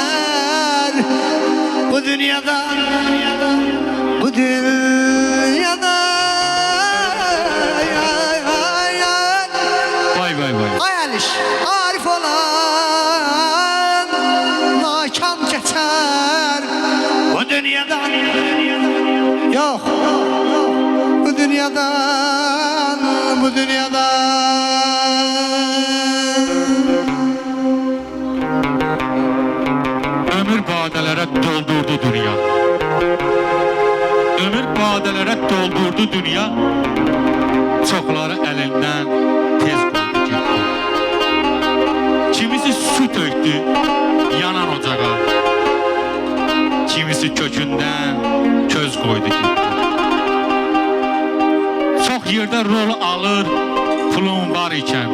geçer bu dünyada, bu dünyada. Vay vay vay. Hayal iş, arif olan nakam geçer bu dünyadan. Yok, bu dünyadan, bu dünyadan. Ömür badelere doldurdu dünya. Ömür badelere doldurdu dünya. Çoxları elinden tez qoydu getdi. Kimisi su tökdü yanan ocağa. Kimisi kökündən köz qoydu getdi. Çox yerdə rol alır pulun var ikən.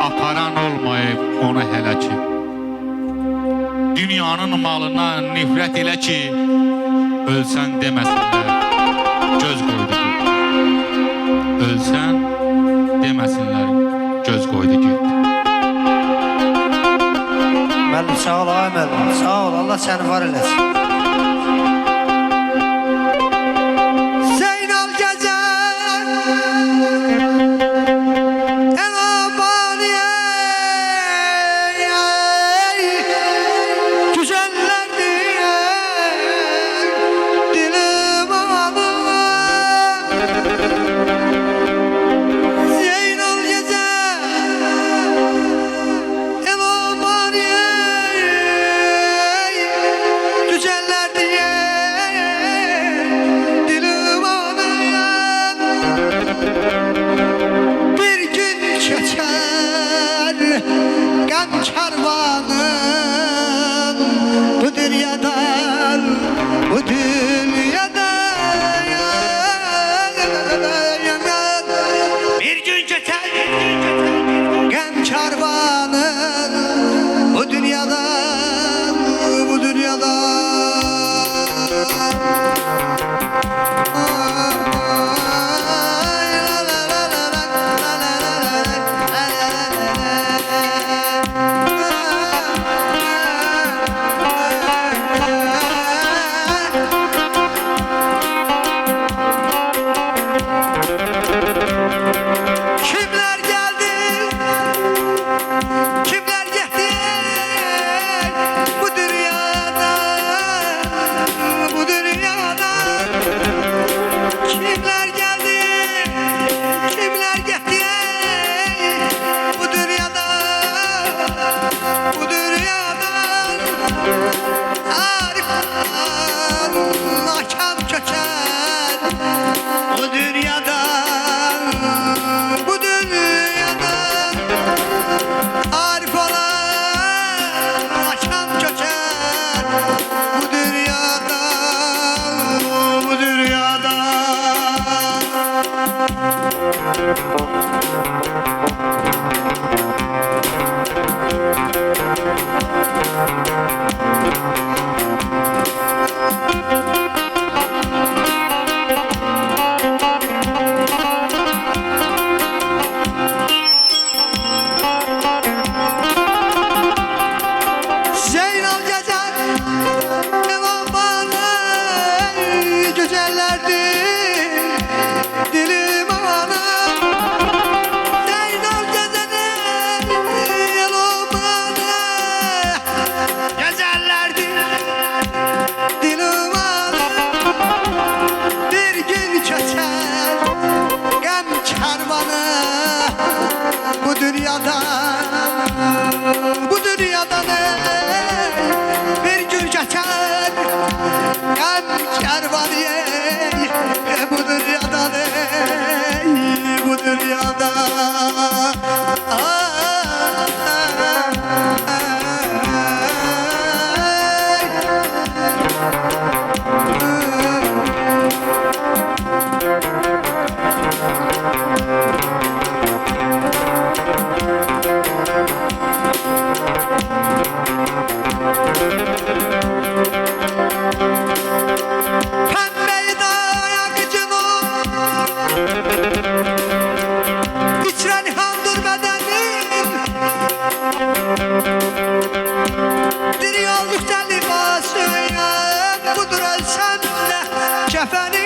Aparan olmayıb onu hələ ki. Dünyanın malına nifrət elə ki, ölsən deməsinlər, göz qoydu getdi. Ölsən deməsinlər, göz qoydu getdi. Müəllim sağ ol, ay müəllim, sağ ol, Allah səni var eləsin. Zeynal Gəzər Əmaniyə güzəllər deyər dilim alır. Zeynal Gəzər Əmaniyə güzəllər deyər Kəfəni